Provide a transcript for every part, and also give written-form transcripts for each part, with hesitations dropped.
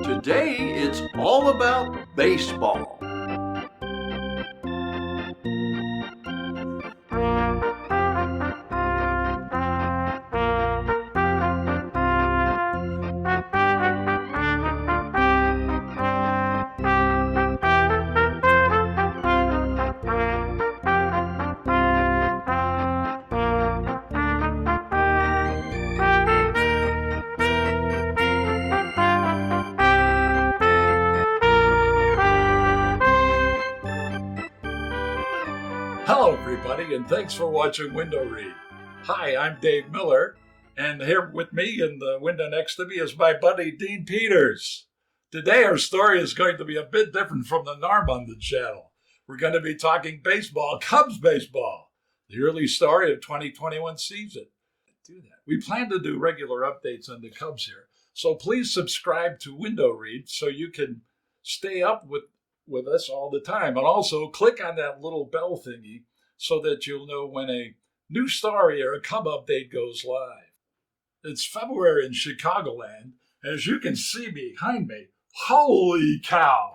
Today, it's all about baseball. Hello, everybody, and thanks for watching Window Read. Hi, I'm Dave Miller, and here with me in the window next to me is my buddy Dean Peters. Today, our story is going to be a bit different from the norm on the channel. We're going to be talking baseball, Cubs baseball, the early story of 2021 season. We plan to do regular updates on the Cubs here, so please subscribe to Window Read so you can stay up with us all the time. And also click on that little bell thingy so that you'll know when a new story or a Cub update goes live. It's February in Chicagoland. As you can see behind me, holy cow!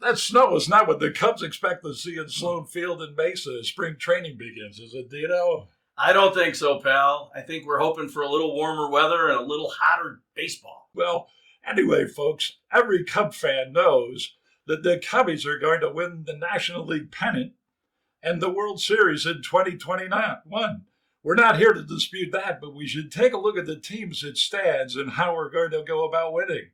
That snow is not what the Cubs expect to see in Sloan Field in Mesa as spring training begins, is it, Dino? I don't think so, pal. I think we're hoping for a little warmer weather and a little hotter baseball. Well, anyway, folks, every Cub fan knows that the Cubbies are going to win the National League pennant and the World Series in 2021. We're not here to dispute that, but we should take a look at the teams it stands and how we're going to go about winning.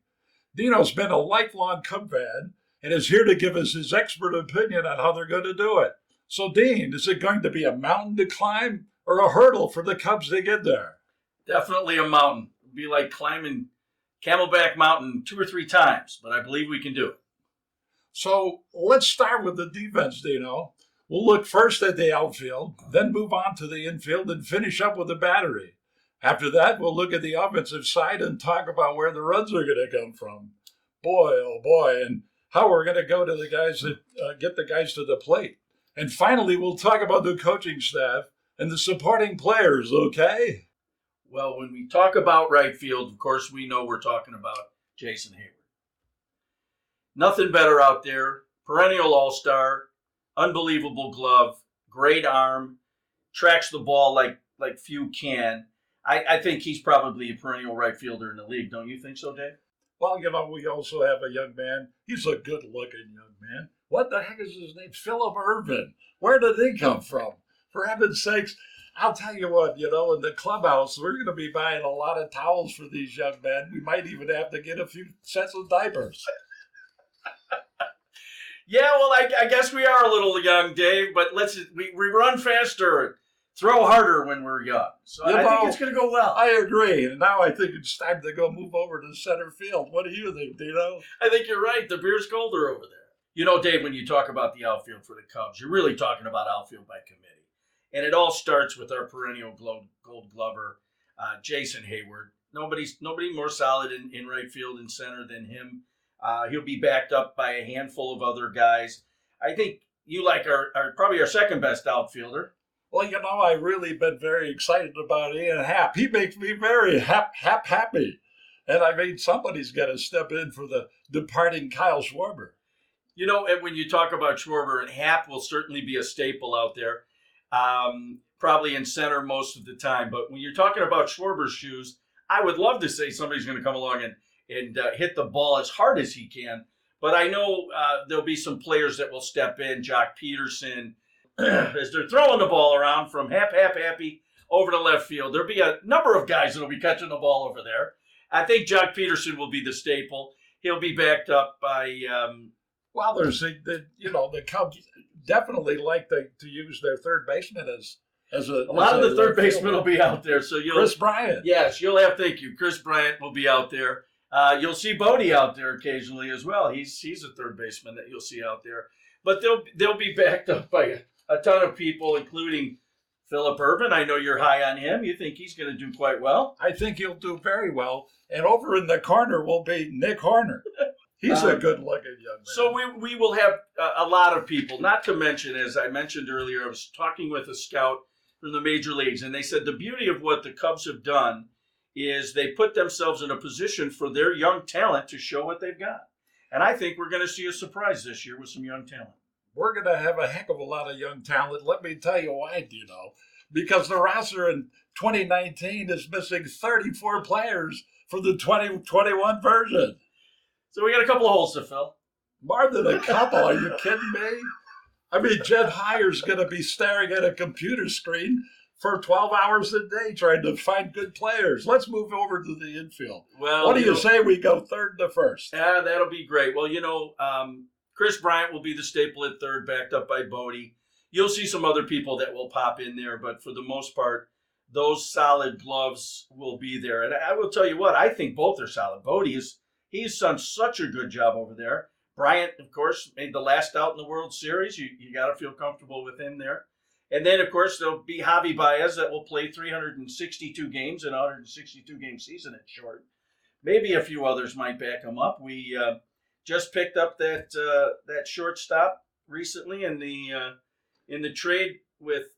Dino's been a lifelong Cub fan and is here to give us his expert opinion on how they're going to do it. So, Dean, is it going to be a mountain to climb or a hurdle for the Cubs to get there? Definitely a mountain. It'd be like climbing Camelback Mountain 2 or 3 times, but I believe we can do it. So let's start with the defense, Dino. We'll look first at the outfield, then move on to the infield and finish up with the battery. After that, we'll look at the offensive side and talk about where the runs are going to come from. Boy, oh boy, and how we're going to go to the guys that get the guys to the plate. And finally, we'll talk about the coaching staff and the supporting players, okay? Well, when we talk about right field, of course, we know we're talking about Jason Hayward. Nothing better out there. Perennial all-star, unbelievable glove, great arm, tracks the ball like few can. I think he's probably a perennial right fielder in the league. Don't you think so, Dave? Well, we also have a young man. He's a good-looking young man. What the heck is his name? Philip Irvin. Where did he come from? For heaven's sakes, I'll tell you what, in the clubhouse, we're going to be buying a lot of towels for these young men. We might even have to get a few sets of diapers. Yeah, well, I guess we are a little young, Dave, but we run faster, throw harder when we're young. So I think it's going to go well. I agree, and now I think it's time to go move over to center field. What do you think, Dino? I think you're right. The beer's colder over there. Dave, when you talk about the outfield for the Cubs, you're really talking about outfield by committee. And it all starts with our perennial gold glover, Jason Hayward. Nobody more solid in right field and center than him. He'll be backed up by a handful of other guys. I think you like probably our second best outfielder. Well, I've really been very excited about Ian Happ. He makes me very happy. And somebody's got to step in for the departing Kyle Schwarber. And when you talk about Schwarber, and Happ will certainly be a staple out there, probably in center most of the time. But when you're talking about Schwarber's shoes, I would love to say somebody's going to come along and hit the ball as hard as he can. But I know there'll be some players that will step in. Jock Peterson, as they're throwing the ball around from happy over to left field. There'll be a number of guys that'll be catching the ball over there. I think Jock Peterson will be the staple. He'll be backed up by... the Cubs definitely like to use their third baseman as a lot of the third basemen will be out there. So Chris Bryant. Yes, thank you. Chris Bryant will be out there. You'll see Bodie out there occasionally as well. He's a third baseman that you'll see out there. But they'll be backed up by a ton of people, including Philip Irvin. I know you're high on him. You think he's going to do quite well? I think he'll do very well. And over in the corner will be Nick Horner. He's a good-looking young man. So we will have a lot of people. Not to mention, as I mentioned earlier, I was talking with a scout from the major leagues, and they said the beauty of what the Cubs have done is they put themselves in a position for their young talent to show what they've got. And I think we're going to see a surprise this year with some young talent. We're going to have a heck of a lot of young talent. Let me tell you why, because the roster in 2019 is missing 34 players for the 2021 version. So we got a couple of holes to fill. More than a couple. Are you kidding me? I mean, Jed Heyer's going to be staring at a computer screen for 12 hours a day trying to find good players. Let's move over to the infield. Well, what do you say we go third to first? Yeah, that'll be great. Well, Chris Bryant will be the staple at third, backed up by Bodie. You'll see some other people that will pop in there, but for the most part, those solid gloves will be there. And I will tell you what, I think both are solid. Bodie he's done such a good job over there. Bryant, of course, made the last out in the World Series. You got to feel comfortable with him there. And then, of course, there'll be Javi Baez that will play 362 games in a 162-game season at short. Maybe a few others might back him up. We just picked up that shortstop recently in the trade with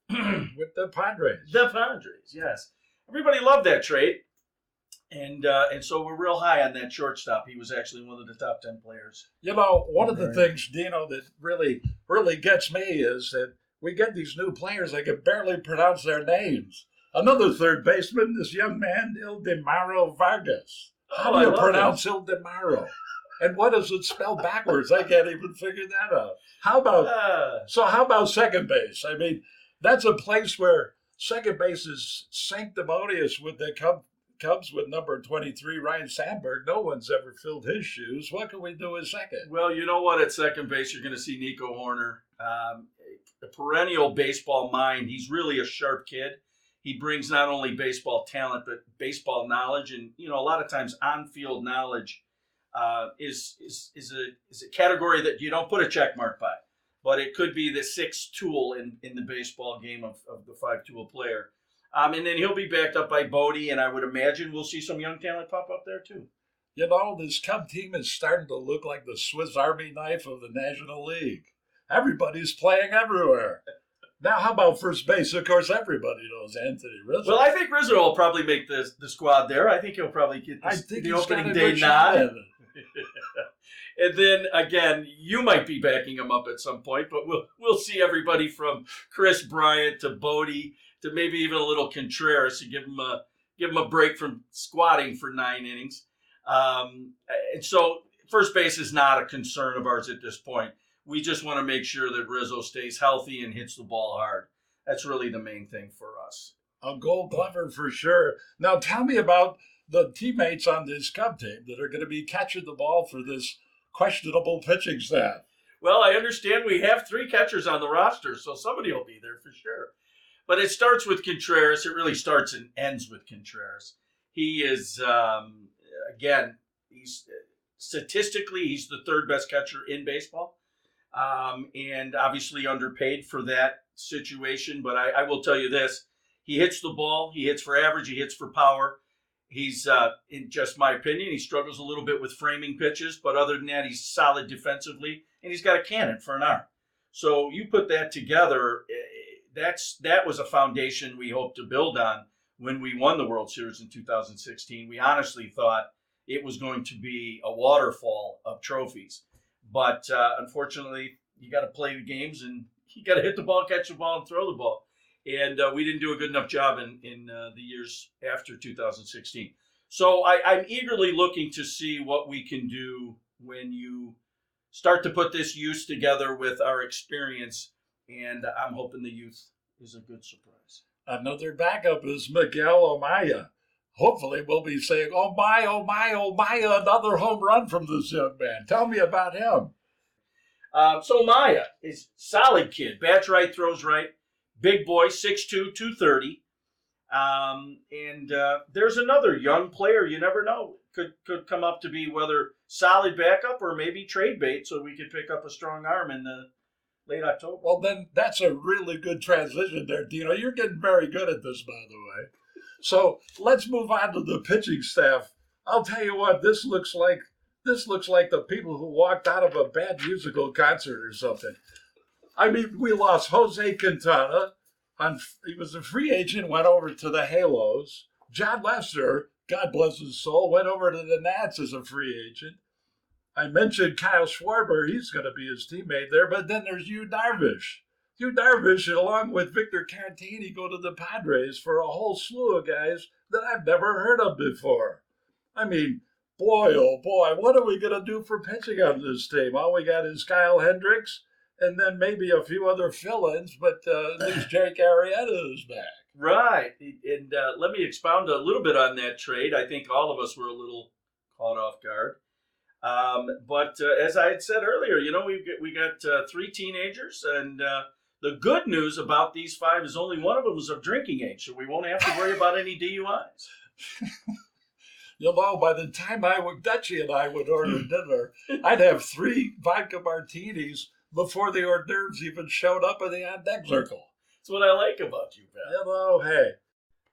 with the Padres. The Padres, yes. Everybody loved that trade, and so we're real high on that shortstop. He was actually one of the top 10 players. One of the things, Dino, that really gets me is that we get these new players, they can barely pronounce their names. Another third baseman, this young man, Ildemaro Vargas. How do you pronounce Ildemaro? And what does it spell backwards? I can't even figure that out. How about second base? I mean, that's a place where second base is sanctimonious with the Cubs with number 23, Ryan Sandberg. No one's ever filled his shoes. What can we do at second? Well, you know what? At second base, you're going to see Nico Horner. A perennial baseball mind. He's really a sharp kid. He brings not only baseball talent, but baseball knowledge. And, a lot of times on-field knowledge is a category that you don't put a check mark by. But it could be the sixth tool in the baseball game of the five-tool player. And then he'll be backed up by Bodie, and I would imagine we'll see some young talent pop up there too. This Cub team is starting to look like the Swiss Army knife of the National League. Everybody's playing everywhere. Now, how about first base? Of course, everybody knows Anthony Rizzo. Well, I think Rizzo will probably make the squad there. I think he'll probably get the opening day nod. And then, again, you might be backing him up at some point, but we'll see everybody from Chris Bryant to Bodie to maybe even a little Contreras to give him a break from squatting for 9 innings. And so first base is not a concern of ours at this point. We just want to make sure that Rizzo stays healthy and hits the ball hard. That's really the main thing for us. A Gold Glover for sure. Now tell me about the teammates on this Cub team that are going to be catching the ball for this questionable pitching staff. Well, I understand we have 3 catchers on the roster, so somebody will be there for sure. But it starts with Contreras. It really starts and ends with Contreras. He is, statistically, he's the 3rd best catcher in baseball. And obviously underpaid for that situation. But I will tell you this. He hits the ball. He hits for average. He hits for power. He's, in just my opinion, he struggles a little bit with framing pitches. But other than that, he's solid defensively. And he's got a cannon for an arm. So you put that together, that was a foundation we hoped to build on when we won the World Series in 2016. We honestly thought it was going to be a waterfall of trophies. But unfortunately, you got to play the games and you got to hit the ball, catch the ball, and throw the ball. And we didn't do a good enough job in the years after 2016. So I'm eagerly looking to see what we can do when you start to put this youth together with our experience. And I'm hoping the youth is a good surprise. Another backup is Miguel Amaya. Hopefully we'll be saying, oh my, another home run from this young man. Tell me about him. So Maya is solid kid. Bats right, throws right. Big boy, 6'2", 230. And there's another young player you never know. Could come up to be whether solid backup or maybe trade bait so we could pick up a strong arm in the late October. Well, then that's a really good transition there, Dino. You're getting very good at this, by the way. So let's move on to the pitching staff. I'll tell you what, this looks like the people who walked out of a bad musical concert or something. I mean, we lost Jose Quintana. He was a free agent, went over to the Halos. John Lester, God bless his soul, went over to the Nats as a free agent. I mentioned Kyle Schwarber. He's going to be his teammate there. But then there's Yu Darvish. Yu Darvish, along with Victor Cantini, go to the Padres for a whole slew of guys that I've never heard of before. I mean, boy, oh boy, what are we going to do for pitching on this team? All we got is Kyle Hendricks and then maybe a few other fill-ins, but at least Jake Arrieta is back. Right. And let me expound a little bit on that trade. I think all of us were a little caught off guard. But as I had said earlier, we got 3 teenagers, and the good news about these 5 is only one of them is of drinking age, so we won't have to worry about any DUIs. By the time Dutchie and I would order dinner, I'd have 3 vodka martinis before the hors d'oeuvres even showed up in the on-deck circle. That's what I like about you, pal. Hey.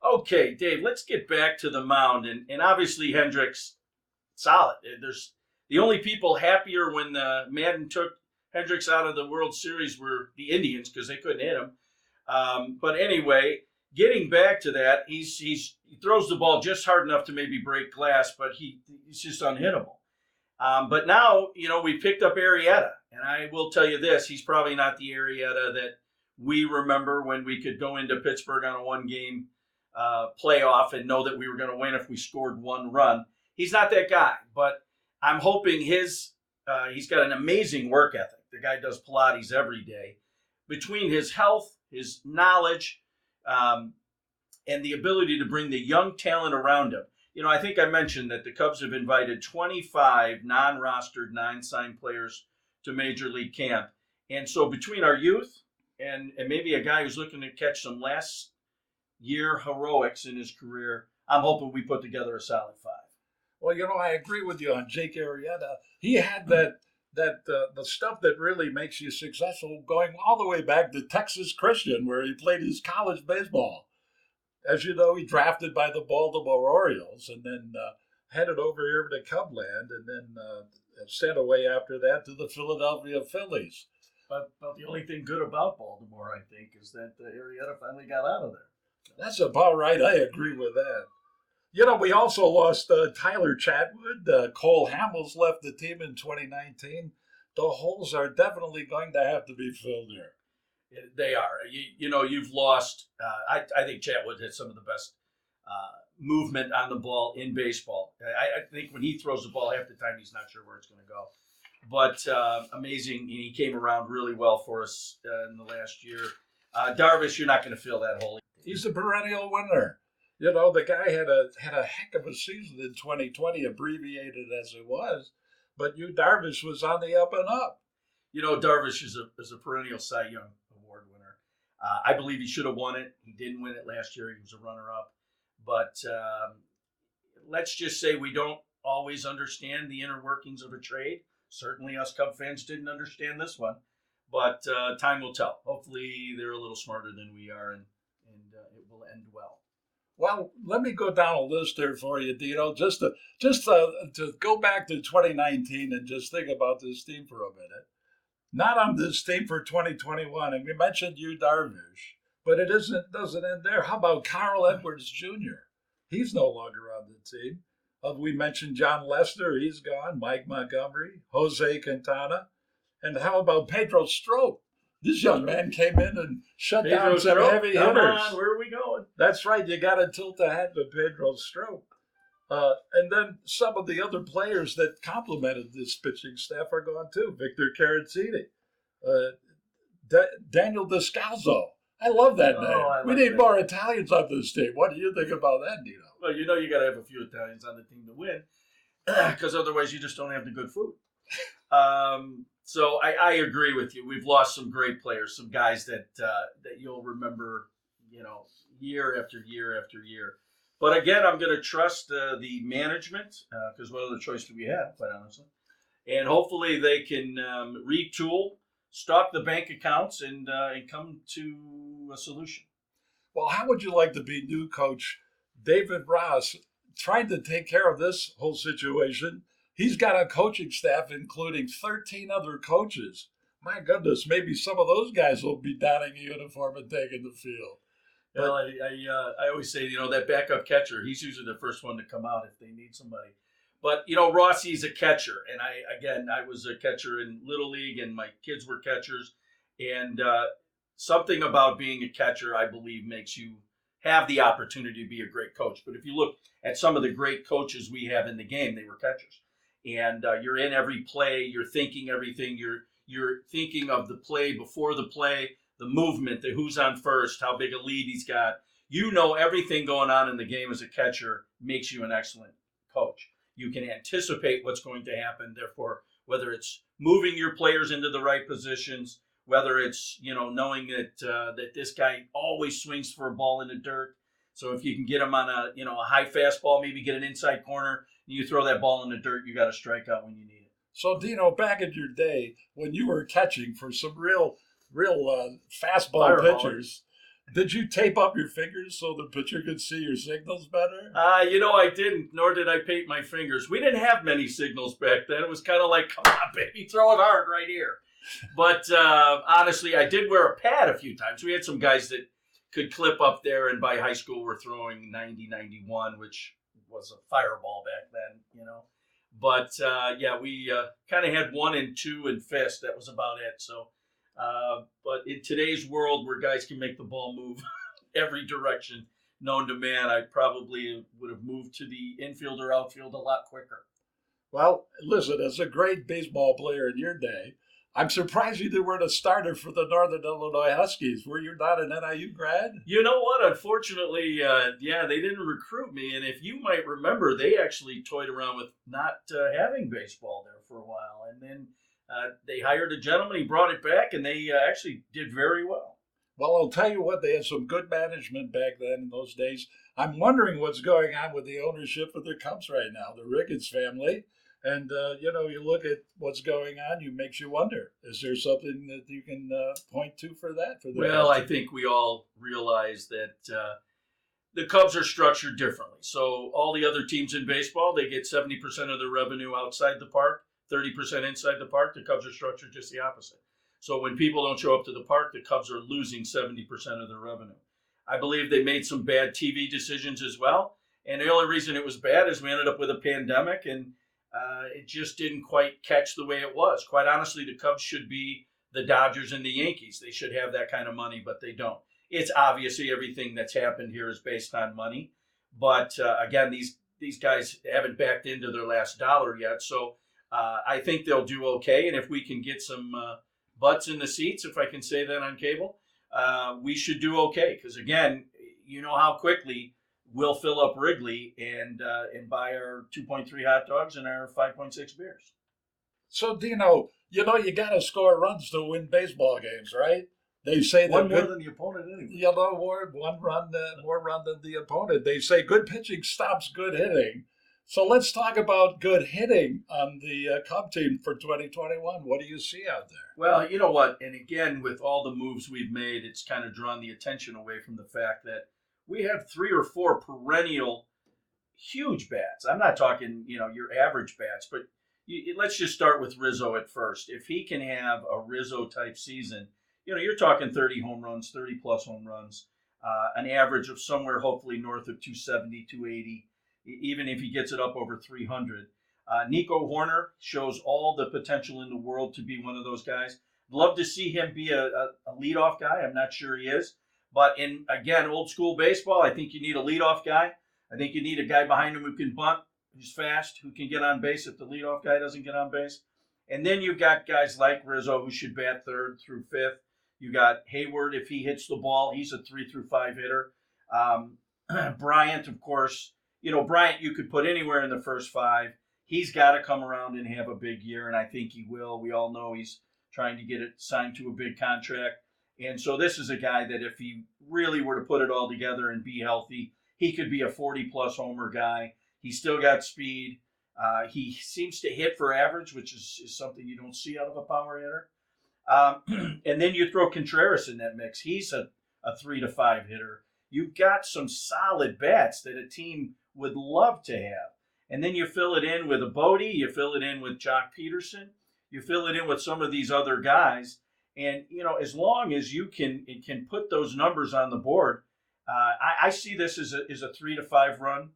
Okay, Dave, let's get back to the mound. And obviously Hendricks, solid. There's the only people happier when Madden took Hendricks out of the World Series were the Indians because they couldn't hit him. But anyway, getting back to that, he throws the ball just hard enough to maybe break glass, but he's just unhittable. But now, we picked up Arrieta, and I will tell you this, he's probably not the Arrieta that we remember when we could go into Pittsburgh on a 1-game playoff and know that we were going to win if we scored 1 run. He's not that guy, but I'm hoping he's got an amazing work ethic. The guy does Pilates every day. Between his health, his knowledge, and the ability to bring the young talent around him. I think I mentioned that the Cubs have invited 25 non-rostered, non-signed players to Major League Camp. And so between our youth and maybe a guy who's looking to catch some last year heroics in his career, I'm hoping we put together a solid 5. Well, I agree with you on Jake Arrieta. He had the stuff that really makes you successful going all the way back to Texas Christian, where he played his college baseball. As you know, he drafted by the Baltimore Orioles and then headed over here to Cubland and then sent away after that to the Philadelphia Phillies. But the only thing good about Baltimore, I think, is that Arrieta finally got out of there. That's about right. I agree with that. We also lost Tyler Chatwood. Cole Hamels left the team in 2019. The holes are definitely going to have to be filled here. They are. You've lost. I think Chatwood had some of the best movement on the ball in baseball. I think when he throws the ball, half the time he's not sure where it's going to go. But amazing. He came around really well for us in the last year. Darvish, you're not going to fill that hole. He's a perennial winner. The guy had a heck of a season in 2020, abbreviated as it was. But Darvish was on the up and up. Darvish is a perennial Cy Young Award winner. I believe he should have won it. He didn't win it last year. He was a runner-up. But let's just say we don't always understand the inner workings of a trade. Certainly us Cub fans didn't understand this one. But time will tell. Hopefully they're a little smarter than we are, and it will end well. Well, let me go down a list there for you, Dino, just to go back to 2019 and just think about this team for a minute. Not on this team for 2021, and we mentioned Yu Darvish, but it doesn't end there. How about Carl Edwards Jr.? He's no longer on the team. We mentioned John Lester, he's gone. Mike Montgomery, Jose Quintana, and how about Pedro Strop? This young man came in and shut down some heavy hitters. Come on, where are we going? That's right. You got to tilt the hat to Pedro Strop. And then some of the other players that complemented this pitching staff are gone too. Victor Carazzini, Daniel Descalzo. I love that name. We need more Italians on this team. What do you think about that, Dino? Well, you got to have a few Italians on the team to win, because otherwise you just don't have the good food. So I agree with you. We've lost some great players, some guys that you'll remember, year after year after year. But again, I'm going to trust the management, because what other choice do we have, quite honestly? And hopefully they can retool, stock the bank accounts, and come to a solution. Well, how would you like to be new coach David Ross trying to take care of this whole situation? He's got a coaching staff including 13 other coaches. My goodness, maybe some of those guys will be donning a uniform and taking the field. Well, I always say, that backup catcher, he's usually the first one to come out if they need somebody. But, Rossi's a catcher. And I was a catcher in Little League and my kids were catchers. And something about being a catcher, I believe, makes you have the opportunity to be a great coach. But if you look at some of the great coaches we have in the game, they were catchers. And you're in every play, you're thinking everything, you're thinking of the play before the play, the movement, the who's on first, how big a lead he's got. Everything going on in the game as a catcher makes you an excellent coach. You can anticipate what's going to happen. Therefore, whether it's moving your players into the right positions, whether it's knowing that this guy always swings for a ball in the dirt. So if you can get him on a high fastball, maybe get an inside corner, and you throw that ball in the dirt, you got to strike out when you need it. So Dino, back in your day when you were catching for some real fastball pitchers, did you tape up your fingers so the pitcher could see your signals better? I didn't, nor did I paint my fingers. We didn't have many signals back then. It was kind of like, come on, baby, throw it hard right here. But honestly, I did wear a pad a few times. We had some guys that could clip up there, and by high school we're throwing 90, 91, which was a fireball back then, But we kind of had 1 and 2 and fist. That was about it. So, but in today's world where guys can make the ball move every direction known to man, I probably would have moved to the infield or outfield a lot quicker. Well, listen, as a great baseball player in your day, I'm surprised you weren't a starter for the Northern Illinois Huskies. Were you not an NIU grad? You know what? Unfortunately, they didn't recruit me. And if you might remember, they actually toyed around with not having baseball there for a while. And then they hired a gentleman. He brought it back, and they actually did very well. Well, I'll tell you what, they had some good management back then in those days. I'm wondering what's going on with the ownership of the Cubs right now, the Ricketts family. And, you look at what's going on, it makes you wonder, is there something that you can point to for that? Well, I think we all realize that the Cubs are structured differently. So all the other teams in baseball, they get 70% of their revenue outside the park, 30% inside the park. The Cubs are structured just the opposite. So when people don't show up to the park, the Cubs are losing 70% of their revenue. I believe they made some bad TV decisions as well. And the only reason it was bad is we ended up with a pandemic, and it just didn't quite catch the way it was. Quite honestly, the Cubs should be the Dodgers and the Yankees. They should have that kind of money, but they don't. It's obviously everything that's happened here is based on money. But again, these guys haven't backed into their last dollar yet. So I think they'll do okay. And if we can get some butts in the seats, if I can say that on cable, we should do okay. Because again, you know how quickly we'll fill up Wrigley and buy our 2.3 hot dogs and our 5.6 beers. So, Dino, you got to score runs to win baseball games, right? They say one more than the opponent anyway. One run, more run than the opponent. They say good pitching stops good hitting. So let's talk about good hitting on the Cub team for 2021. What do you see out there? Well, you know what? And again, with all the moves we've made, it's kind of drawn the attention away from the fact that we have 3 or 4 perennial huge bats. I'm not talking, your average bats, but let's just start with Rizzo at first. If he can have a Rizzo type season, you're talking 30 home runs, 30 plus home runs, an average of somewhere hopefully north of 270, 280, even if he gets it up over 300. Nico Horner shows all the potential in the world to be one of those guys. Love to see him be a leadoff guy. I'm not sure he is. But in, again, old school baseball, I think you need a leadoff guy. I think you need a guy behind him who can bunt, who's fast, who can get on base if the leadoff guy doesn't get on base. And then you've got guys like Rizzo who should bat 3rd through 5th. You got Hayward, if he hits the ball, he's a 3 through 5 hitter. Bryant, of course. Bryant you could put anywhere in the first 5. He's got to come around and have a big year, and I think he will. We all know he's trying to get it signed to a big contract. And so this is a guy that if he really were to put it all together and be healthy, he could be a 40-plus homer guy. He's still got speed. He seems to hit for average, which is something you don't see out of a power hitter. And then you throw Contreras in that mix. He's a 3 to 5 hitter. You've got some solid bats that a team would love to have. And then you fill it in with a Bodie. You fill it in with Jock Peterson. You fill it in with some of these other guys. And, as long as you can put those numbers on the board, I see this as a 3 to 5 run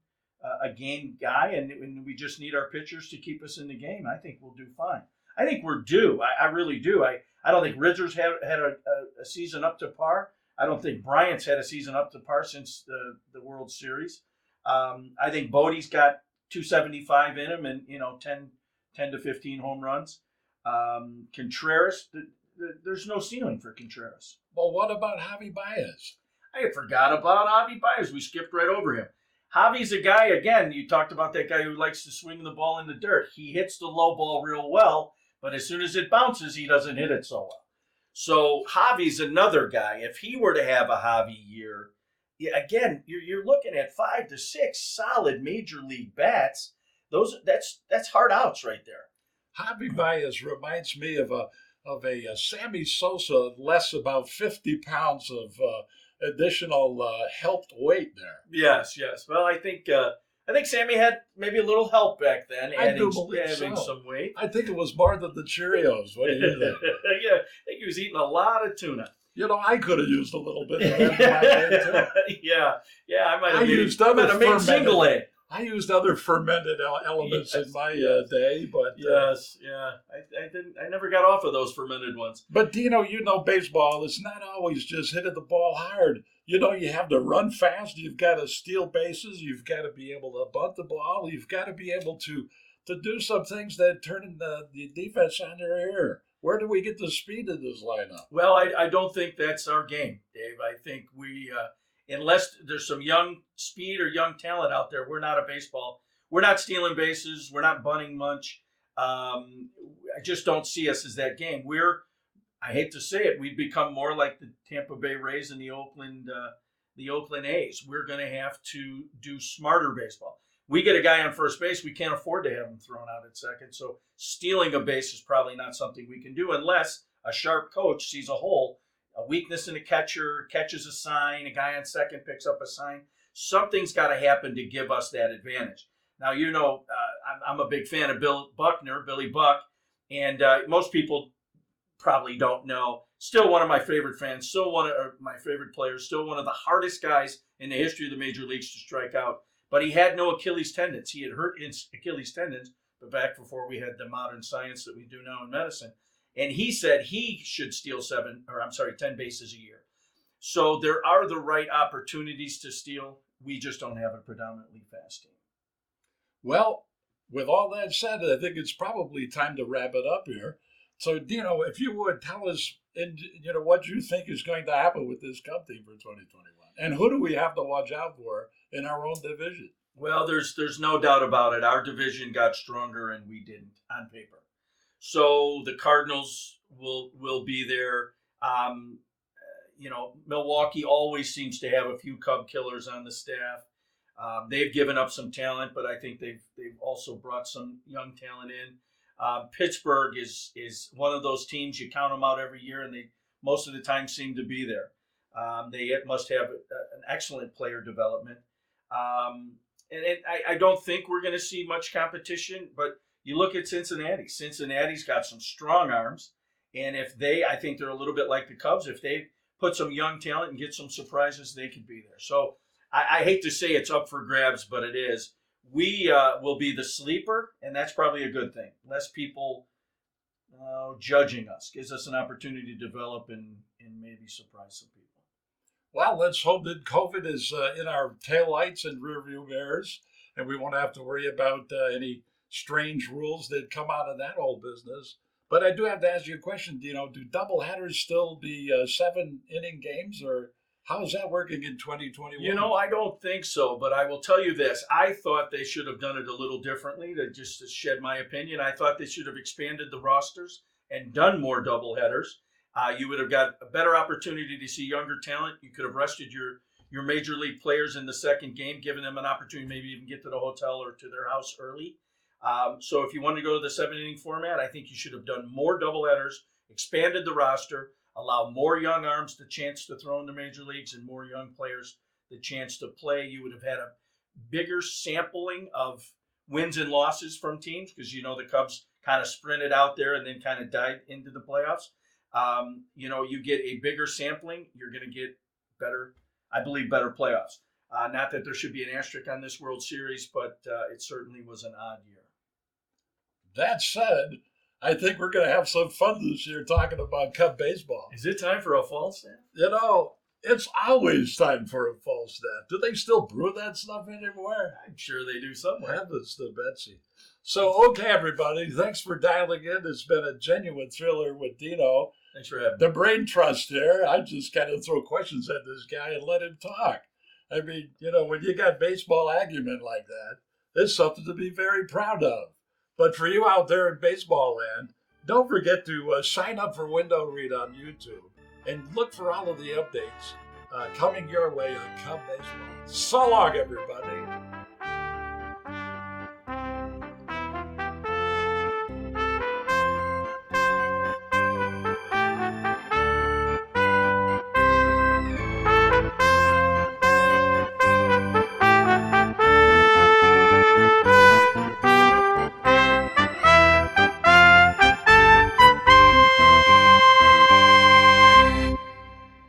a game guy, and we just need our pitchers to keep us in the game. I think we'll do fine. I think we're due. I really do. I don't think Rizzo's had a season up to par. I don't think Bryant's had a season up to par since the World Series. I think Bodie's got 275 in him, and 10 to 15 home runs. Contreras, there's no ceiling for Contreras. Well, what about Javi Baez? I forgot about Javi Baez. We skipped right over him. Javi's a guy, again, you talked about that guy who likes to swing the ball in the dirt. He hits the low ball real well, but as soon as it bounces, he doesn't hit it so well. So Javi's another guy. If he were to have a Javi year, again, you're looking at 5 to 6 solid major league bats. That's hard outs right there. Javi Baez reminds me of a Sammy Sosa, less about 50 pounds of additional helped weight there. Yes. Well, I think Sammy had maybe a little help back then, adding some weight. I think it was more than the Cheerios. What do you think? Yeah, I think he was eating a lot of tuna. I could have used a little bit of that in my day too. Yeah, I might have made single A. I used other fermented elements in my day, but I never got off of those fermented ones. But baseball is not always just hitting the ball hard. You have to run fast. You've got to steal bases. You've got to be able to bunt the ball. You've got to be able to do some things that turn the defense on their ear. Where do we get the speed in this lineup? Well, I don't think that's our game, Dave. I think we. Unless there's some young speed or young talent out there, we're not a baseball. We're not stealing bases. We're not bunting much. I just don't see us as that game. I hate to say it, we've become more like the Tampa Bay Rays and the Oakland A's. We're going to have to do smarter baseball. We get a guy on first base, we can't afford to have him thrown out at second. So stealing a base is probably not something we can do unless a sharp coach sees a hole. A weakness in a catcher, catches a sign, a guy on second picks up a sign. Something's got to happen to give us that advantage. Now, I'm a big fan of Billy Buck, and most people probably don't know. Still one of my favorite fans, still one of my favorite players, still one of the hardest guys in the history of the major leagues to strike out. But he had no Achilles tendons. He had hurt his Achilles tendons, but back before we had the modern science that we do now in medicine. And he said he should steal 10 bases a year. So there are the right opportunities to steal. We just don't have a predominantly fast team. Well, with all that said, I think it's probably time to wrap it up here. So, Dino, if you would tell us, what you think is going to happen with this Cub team for 2021, and who do we have to watch out for in our own division? Well, there's no doubt about it. Our division got stronger, and we didn't on paper. So the Cardinals will be there. Milwaukee always seems to have a few Cub killers on the staff. They've given up some talent, but I think they've also brought some young talent in. Pittsburgh is one of those teams, you count them out every year, and they most of the time seem to be there. They must have an excellent player development. I don't think we're going to see much competition, but you look at Cincinnati. Cincinnati's got some strong arms, and I think they're a little bit like the Cubs. If they put some young talent and get some surprises, they could be there. So I hate to say it's up for grabs, but it is. We will be the sleeper, and that's probably a good thing. Less people judging us gives us an opportunity to develop and maybe surprise some people. Well, let's hope that COVID is in our taillights and rearview mirrors, and we won't have to worry about any strange rules that come out of that whole business. But I do have to ask you a question. Do doubleheaders still be 7-inning games, or how is that working in 2021? I don't think so, but I will tell you this. I thought they should have done it a little differently, to shed my opinion. I thought they should have expanded the rosters and done more doubleheaders. You would have got a better opportunity to see younger talent. You could have rested your major league players in the second game, giving them an opportunity maybe even get to the hotel or to their house early. So if you want to go to the 7-inning format, I think you should have done more doubleheaders, expanded the roster, allow more young arms the chance to throw in the major leagues and more young players the chance to play. You would have had a bigger sampling of wins and losses from teams because, the Cubs kind of sprinted out there and then kind of died into the playoffs. You get a bigger sampling, you're going to get better I believe, better playoffs. Not that there should be an asterisk on this World Series, but it certainly was an odd year. That said, I think we're going to have some fun this year talking about Cub baseball. Is it time for a fall snap? You know, it's always time for a fall snap. Do they still brew that stuff anymore? I'm sure they do somewhere. Heavens to Betsy. So, okay, everybody, thanks for dialing in. It's been a genuine thriller with Dino. Thanks for having me. The brain trust here. I just kind of throw questions at this guy and let him talk. I mean, you know, when you got baseball acumen like that, it's something to be very proud of. But for you out there in baseball land, don't forget to sign up for Window Read on YouTube and look for all of the updates coming your way on Cub Baseball. So long, everybody.